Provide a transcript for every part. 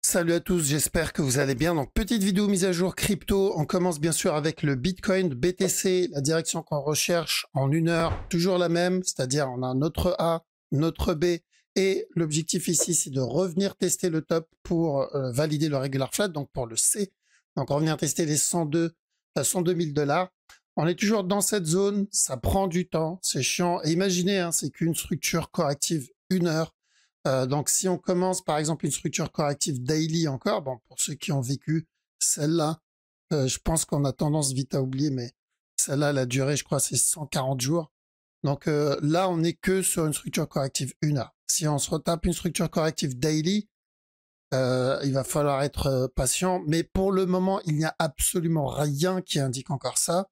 Salut à tous, j'espère que vous allez bien. Donc, petite vidéo mise à jour crypto. On commence bien sûr avec le Bitcoin, BTC, la direction qu'on recherche en 1 heure, toujours la même, c'est-à-dire on a notre A, notre B, et l'objectif ici, c'est de revenir tester le top pour valider le regular flat, donc pour le C. Donc, revenir tester les 102 000 $. On est toujours dans cette zone, ça prend du temps, c'est chiant. Et imaginez, hein, c'est qu'une structure corrective 1 heure. Donc, si on commence par exemple une structure corrective daily encore, bon, pour ceux qui ont vécu celle-là, je pense qu'on a tendance vite à oublier, mais celle-là, la durée, je crois, c'est 140 jours. Donc là, on n'est que sur une structure corrective 1 heure. Si on se retape une structure corrective daily, il va falloir être patient. Mais pour le moment, il n'y a absolument rien qui indique encore ça.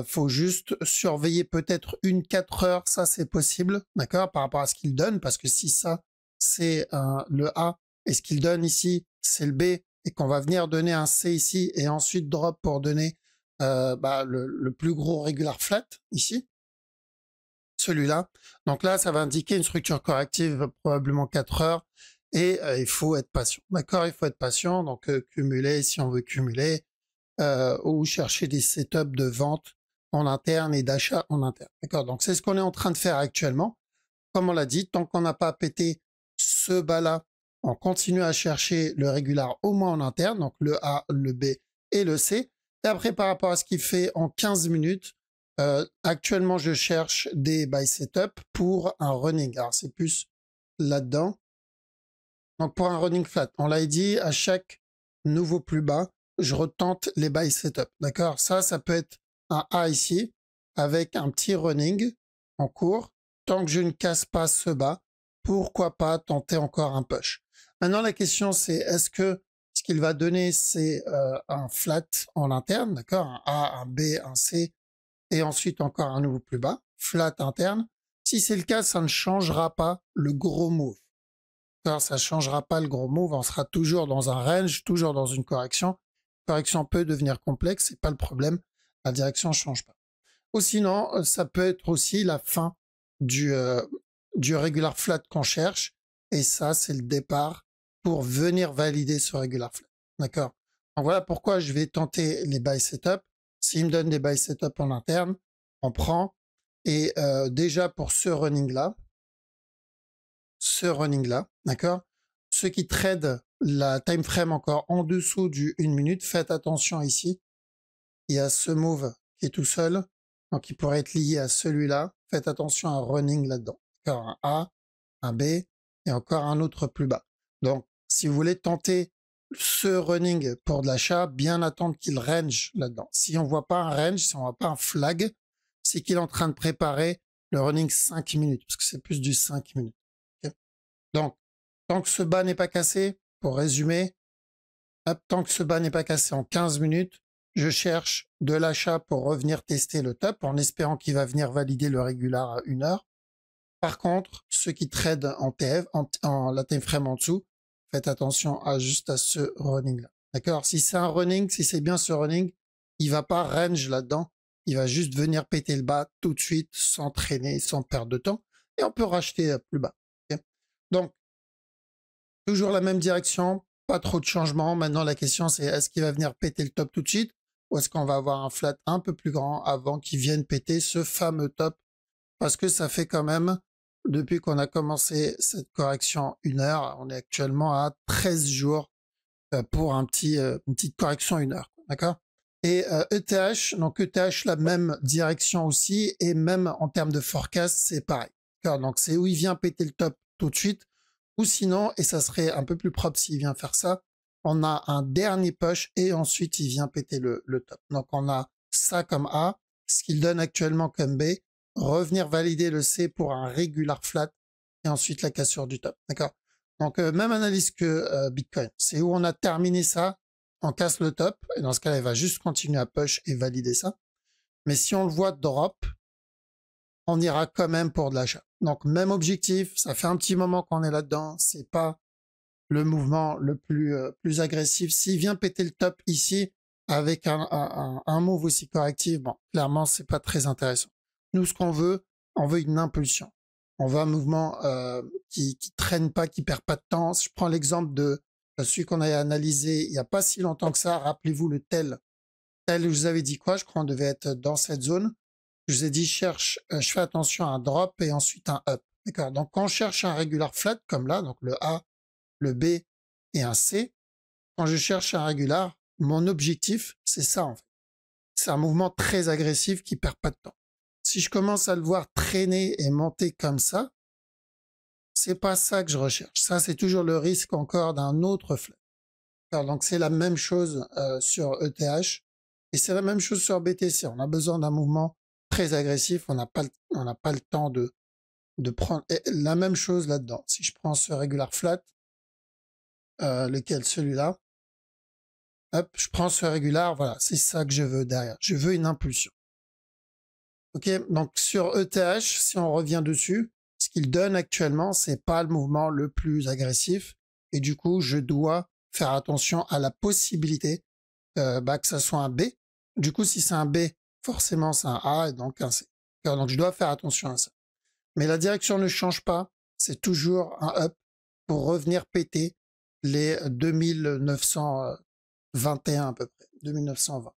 Faut juste surveiller peut-être une 4 heures, ça c'est possible, d'accord, par rapport à ce qu'il donne, parce que si ça c'est le A et ce qu'il donne ici c'est le B et qu'on va venir donner un C ici et ensuite drop pour donner le plus gros regular flat ici, celui-là. Donc là, ça va indiquer une structure corrective probablement 4 heures et il faut être patient, d'accord, il faut être patient. Donc cumuler si on veut cumuler. Ou chercher des setups de vente en interne et d'achat en interne. D'accord. Donc c'est ce qu'on est en train de faire actuellement. Comme on l'a dit, tant qu'on n'a pas pété ce bas-là, on continue à chercher le régular au moins en interne, donc le A, le B et le C. Et après, par rapport à ce qu'il fait en 15 minutes, actuellement, je cherche des buy setup pour un running. Alors, c'est plus là-dedans. Donc, pour un running flat, on l'a dit, à chaque nouveau plus bas, je retente les buy setup. D'accord? Ça peut être un A ici, avec un petit running en cours. Tant que je ne casse pas ce bas, pourquoi pas tenter encore un push? Maintenant, la question, c'est est-ce que ce qu'il va donner, c'est un flat en interne, d'accord? Un A, un B, un C, et ensuite encore un nouveau plus bas, flat interne. Si c'est le cas, ça ne changera pas le gros move. Ça changera pas le gros move, on sera toujours dans un range, toujours dans une correction. La correction peut devenir complexe, c'est pas le problème, la direction ne change pas. Ou sinon, ça peut être aussi la fin du, euh, du regular flat qu'on cherche, et ça, c'est le départ pour venir valider ce regular flat. D'accord? Donc voilà pourquoi je vais tenter les buy setup. S'il me donne des buy setup en interne, on prend. Et déjà pour ce running là, d'accord? Ceux qui tradent la time frame encore en dessous du 1 minute, faites attention ici. Il y a ce move qui est tout seul, donc il pourrait être lié à celui-là. Faites attention à un running là-dedans. D'accord? Un A, un B et encore un autre plus bas. Donc, si vous voulez tenter ce running pour de l'achat, bien attendre qu'il range là-dedans. Si on voit pas un range, si on voit pas un flag, c'est qu'il est en train de préparer le running 5 minutes, parce que c'est plus du 5 minutes. Okay. Donc, tant que ce bas n'est pas cassé, pour résumer, tant que ce bas n'est pas cassé en 15 minutes, je cherche de l'achat pour revenir tester le top en espérant qu'il va venir valider le régular à 1 heure. Par contre, ceux qui tradent en TF, en la time frame en dessous, faites attention juste à ce running là. D'accord? Si c'est un running, si c'est bien ce running, il va pas range là-dedans. Il va juste venir péter le bas tout de suite, sans traîner, sans perdre de temps. Et on peut racheter plus bas. Okay. Donc, toujours la même direction, pas trop de changements. Maintenant, la question, c'est est-ce qu'il va venir péter le top tout de suite ou est-ce qu'on va avoir un flat un peu plus grand avant qu'il vienne péter ce fameux top? Parce que ça fait quand même, depuis qu'on a commencé cette correction 1 heure, on est actuellement à 13 jours pour une petite correction 1 heure. D'accord? Et ETH, donc ETH, la même direction aussi, et même en termes de forecast, c'est pareil. Donc c'est où il vient péter le top tout de suite, ou sinon, et ça serait un peu plus propre s'il vient faire ça, on a un dernier push et ensuite il vient péter le top. Donc on a ça comme A, ce qu'il donne actuellement comme B, revenir valider le C pour un regular flat et ensuite la cassure du top. D'accord? Donc même analyse que Bitcoin. C'est où on a terminé ça, on casse le top et dans ce cas-là, il va juste continuer à push et valider ça. Mais si on le voit drop, on ira quand même pour de l'achat. Donc même objectif, ça fait un petit moment qu'on est là-dedans, c'est pas le mouvement le plus agressif. S'il vient péter le top ici avec un move aussi correctif, bon, clairement, c'est pas très intéressant. Nous, ce qu'on veut, on veut une impulsion. On veut un mouvement qui traîne pas, qui perd pas de temps. Je prends l'exemple celui qu'on a analysé il n'y a pas si longtemps que ça. Rappelez-vous le tel. Tel, je vous avais dit quoi? Je crois qu'on devait être dans cette zone. Je vous ai dit, je fais attention à un drop et ensuite un up. D'accord? Donc, quand on cherche un regular flat, comme là, donc le A, le B et un C, quand je cherche un regular, mon objectif, c'est ça, en fait. C'est un mouvement très agressif qui perd pas de temps. Si je commence à le voir traîner et monter comme ça, c'est pas ça que je recherche. Ça, c'est toujours le risque encore d'un autre flat. Alors, donc, c'est la même chose sur ETH et c'est la même chose sur BTC. On a besoin d'un mouvement très agressif. On n'a pas le temps de prendre et la même chose là-dedans. Si je prends ce regular flat, lequel celui-là, hop, je prends ce regular, voilà, c'est ça que je veux derrière. Je veux une impulsion. Ok, donc sur ETH, si on revient dessus, ce qu'il donne actuellement, c'est pas le mouvement le plus agressif et du coup, je dois faire attention à la possibilité que ça soit un B. Du coup, si c'est un B, forcément c'est un A et donc un C. Alors, donc je dois faire attention à ça. Mais la direction ne change pas, c'est toujours un up pour revenir péter les 2921 à peu près, 2920.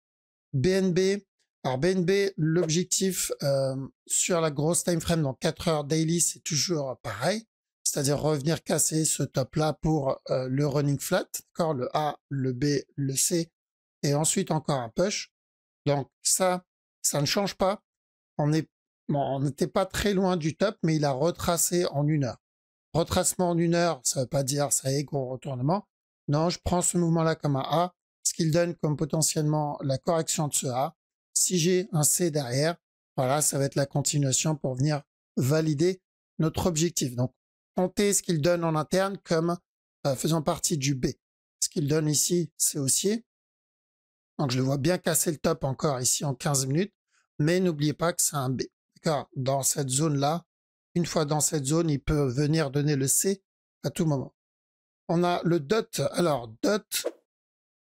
BNB, alors BNB, l'objectif sur la grosse time frame dans 4 heures daily, c'est toujours pareil, c'est-à-dire revenir casser ce top-là pour le running flat, d'accord, le A, le B, le C, et ensuite encore un push. Donc ça ne change pas. On n'était pas très loin du top, mais il a retracé en 1 heure. Retracement en 1 heure, ça veut pas dire ça y est, gros retournement. Non, je prends ce mouvement-là comme un A, ce qu'il donne comme potentiellement la correction de ce A. Si j'ai un C derrière, voilà, ça va être la continuation pour venir valider notre objectif. Donc, comptez ce qu'il donne en interne comme faisant partie du B. Ce qu'il donne ici, c'est haussier. Donc, je le vois bien casser le top encore ici en 15 minutes, mais n'oubliez pas que c'est un B. D'accord? Dans cette zone-là, une fois dans cette zone, il peut venir donner le C à tout moment. On a le DOT. Alors, DOT,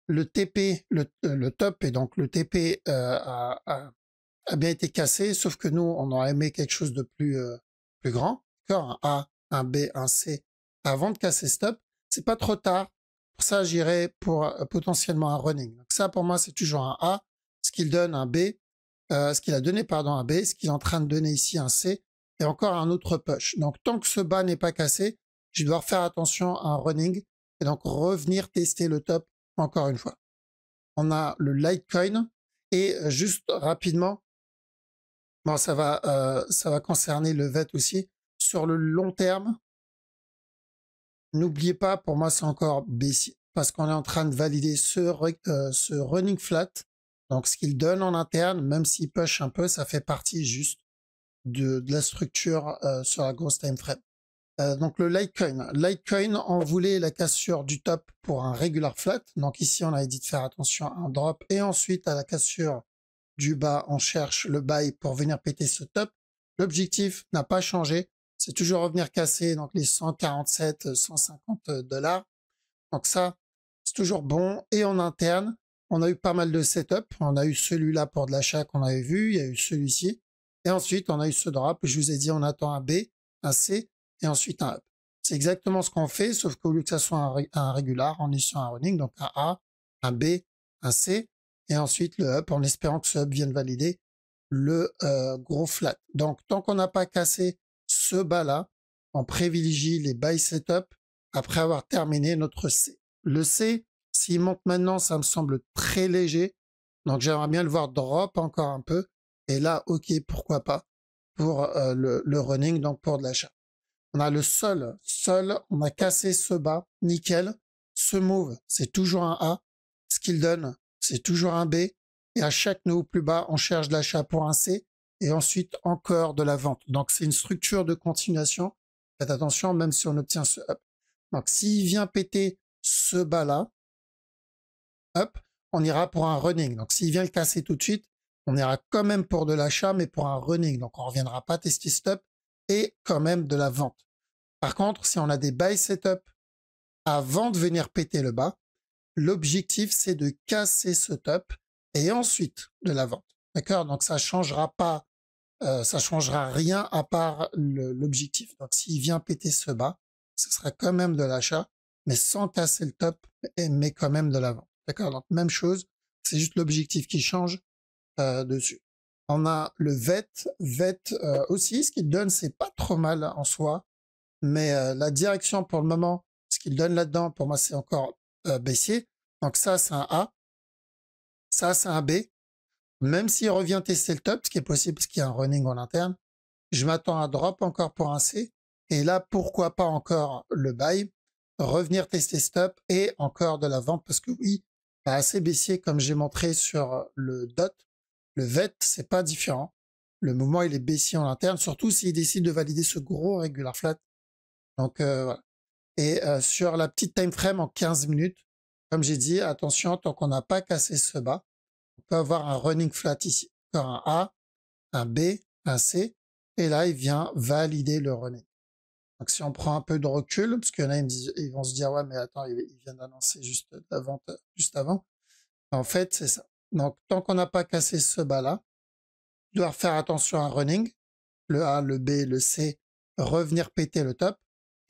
le TP, le top et donc le TP a bien été cassé, sauf que nous, on aurait aimé quelque chose de plus grand. D'accord? Un A, un B, un C, avant de casser stop. C'est pas trop tard. Pour ça, j'irai pour potentiellement un running. Donc ça, pour moi, c'est toujours un A. Ce qu'il donne un B, ce qu'il a donné, pardon, un B, ce qu'il est en train de donner ici, un C, et encore un autre push. Donc, tant que ce bas n'est pas cassé, je dois faire attention à un running et donc revenir tester le top encore une fois. On a le Litecoin et juste rapidement, bon, ça va concerner le VET aussi. Sur le long terme, n'oubliez pas, pour moi, c'est encore baissier parce qu'on est en train de valider ce running flat. Donc, ce qu'il donne en interne, même s'il push un peu, ça fait partie juste de la structure sur la grosse time frame. Donc le Litecoin. Litecoin, on voulait la cassure du top pour un regular flat. Donc ici, on avait dit de faire attention à un drop. Et ensuite, à la cassure du bas, on cherche le buy pour venir péter ce top. L'objectif n'a pas changé. C'est toujours revenir casser donc les 147, 150 $. Donc ça, c'est toujours bon. Et en interne, on a eu pas mal de setup. On a eu celui-là pour de l'achat qu'on avait vu. Il y a eu celui-ci. Et ensuite, on a eu ce drop. Je vous ai dit, on attend un B, un C et ensuite un up. C'est exactement ce qu'on fait, sauf qu'au lieu que ça soit un régular, on est sur un running, donc un A, un B, un C, et ensuite le up, en espérant que ce up vienne valider le gros flat. Donc, tant qu'on n'a pas cassé ce bas-là, on privilégie les buy setup après avoir terminé notre C. Le C, s'il monte maintenant, ça me semble très léger, donc j'aimerais bien le voir drop encore un peu, et là, ok, pourquoi pas, pour le running, donc pour de l'achat. On a le sol, on a cassé ce bas, nickel. Ce move, c'est toujours un A. Ce qu'il donne, c'est toujours un B. Et à chaque nœud plus bas, on cherche de l'achat pour un C. Et ensuite, encore de la vente. Donc, c'est une structure de continuation. Faites attention, même si on obtient ce up. Donc, s'il vient péter ce bas-là, up, on ira pour un running. Donc, s'il vient le casser tout de suite, on ira quand même pour de l'achat, mais pour un running. Donc, on ne reviendra pas tester stop et quand même de la vente. Par contre, si on a des buy setup avant de venir péter le bas, l'objectif, c'est de casser ce top et ensuite de la vente. D'accord? Donc, ça changera pas, ça changera rien à part l'objectif. Donc, s'il vient péter ce bas, ce sera quand même de l'achat, mais sans casser le top, mais quand même de l'avant. D'accord? Donc, même chose, c'est juste l'objectif qui change dessus. On a le VET aussi, ce qu'il donne, c'est pas trop mal en soi, mais la direction pour le moment, ce qu'il donne là-dedans, pour moi, c'est encore baissier. Donc ça, c'est un A. Ça, c'est un B. Même s'il revient tester le top, ce qui est possible parce qu'il y a un running en interne, je m'attends à drop encore pour un C. Et là, pourquoi pas encore le buy, revenir tester stop et encore de la vente parce que oui, assez baissier comme j'ai montré sur le DOT. Le VET, c'est pas différent. Le mouvement, il est baissier en interne, surtout s'il décide de valider ce gros regular flat. Donc, voilà. Et sur la petite time frame en 15 minutes, comme j'ai dit, attention, tant qu'on n'a pas cassé ce bas, on peut avoir un running flat ici. Encore un A, un B, un C, et là, il vient valider le running. Donc, si on prend un peu de recul, parce qu'il y en a, ils vont se dire, ouais, mais attends, il vient d'annoncer juste la vente juste avant. En fait, c'est ça. Donc, tant qu'on n'a pas cassé ce bas-là, je dois faire attention à un running, le A, le B, le C, revenir péter le top.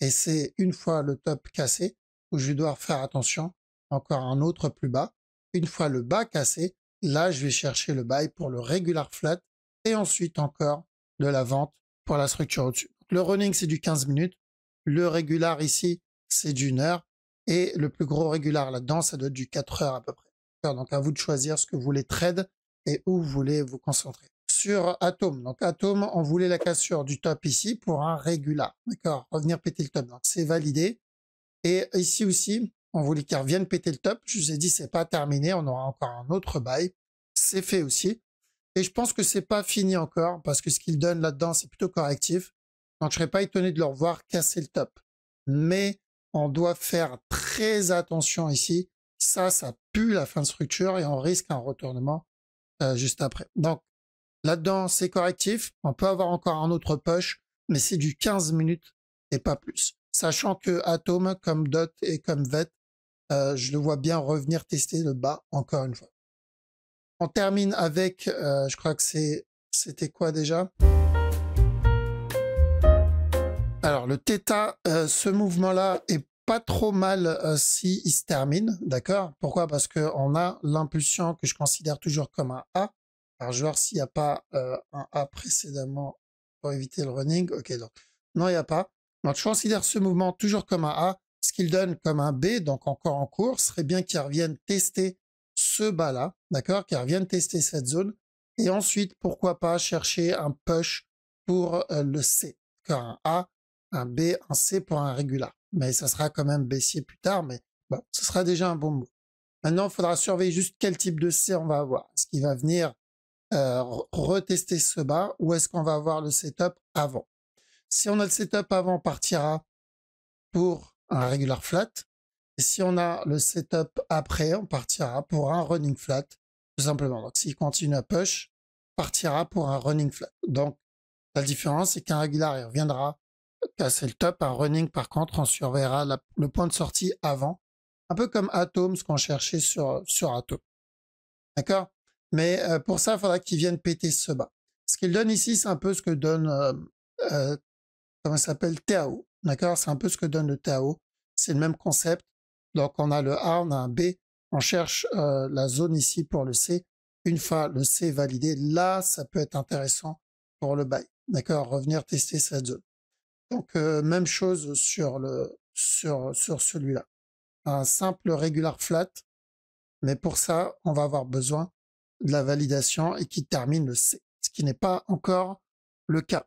Et c'est une fois le top cassé où je dois faire attention, encore un autre plus bas. Une fois le bas cassé, là, je vais chercher le buy pour le regular flat et ensuite encore de la vente pour la structure au-dessus. Le running, c'est du 15 minutes. Le regular ici, c'est d'une heure. Et le plus gros regular là-dedans, ça doit être du 4 heures à peu près. Donc, à vous de choisir ce que vous voulez trade et où vous voulez vous concentrer. Sur Atom, donc Atom, on voulait la cassure du top ici pour un regular. D'accord, revenir péter le top. Donc, c'est validé. Et ici aussi, on voulait qu'il revienne péter le top. Je vous ai dit, c'est pas terminé. On aura encore un autre buy. C'est fait aussi. Et je pense que c'est pas fini encore parce que ce qu'il donne là-dedans, c'est plutôt correctif. Donc, je serais pas étonné de le revoir casser le top. Mais on doit faire très attention ici. Ça pue la fin de structure et on risque un retournement juste après. Donc, là-dedans, c'est correctif. On peut avoir encore un autre push, mais c'est du 15 minutes et pas plus. Sachant que Atom, comme DOT et comme VET, je le vois bien revenir tester le bas encore une fois. On termine avec, je crois que c'était quoi déjà? Alors, le Theta, ce mouvement-là est pas trop mal si il se termine, d'accord? Pourquoi? Parce que on a l'impulsion que je considère toujours comme un A. Alors, je vais voir s'il n'y a pas un A précédemment pour éviter le running. Ok, donc non, il n'y a pas. Donc, je considère ce mouvement toujours comme un A. Ce qu'il donne comme un B, donc encore en cours, serait bien qu'il revienne tester ce bas-là, d'accord? Qu'il revienne tester cette zone. Et ensuite, pourquoi pas chercher un push pour le C. Encore un A, un B, un C pour un régular. Mais ça sera quand même baissier plus tard, mais bon, ce sera déjà un bon move. Maintenant, il faudra surveiller juste quel type de C on va avoir. Est-ce qu'il va venir retester ce bas ou est-ce qu'on va avoir le setup avant? Si on a le setup avant, on partira pour un regular flat. Et si on a le setup après, on partira pour un running flat, tout simplement. Donc, s'il continue à push, on partira pour un running flat. Donc, la différence, c'est qu'un regular, il reviendra casser le top. Un running, par contre, on surveillera le point de sortie avant. Un peu comme Atom, ce qu'on cherchait sur Atom. D'accord? Mais pour ça, il faudra qu'il vienne péter ce bas. Ce qu'il donne ici, c'est un peu ce que donne, comment ça s'appelle, TAO. D'accord? C'est un peu ce que donne le TAO. C'est le même concept. Donc, on a le A, on a un B. On cherche la zone ici pour le C. Une fois le C validé, là, ça peut être intéressant pour le buy. D'accord? Revenir tester cette zone. Donc, même chose sur celui-là. Un simple regular flat. Mais pour ça, on va avoir besoin de la validation et qui termine le C. Ce qui n'est pas encore le cas.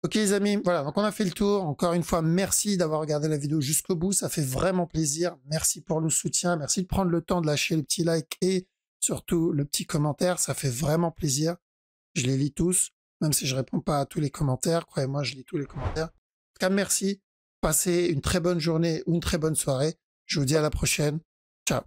Ok les amis, voilà, donc on a fait le tour. Encore une fois, merci d'avoir regardé la vidéo jusqu'au bout. Ça fait vraiment plaisir. Merci pour le soutien. Merci de prendre le temps de lâcher le petit like et surtout le petit commentaire. Ça fait vraiment plaisir. Je les lis tous, même si je réponds pas à tous les commentaires. Croyez-moi, je lis tous les commentaires. En tout cas, merci. Passez une très bonne journée ou une très bonne soirée. Je vous dis à la prochaine. Ciao.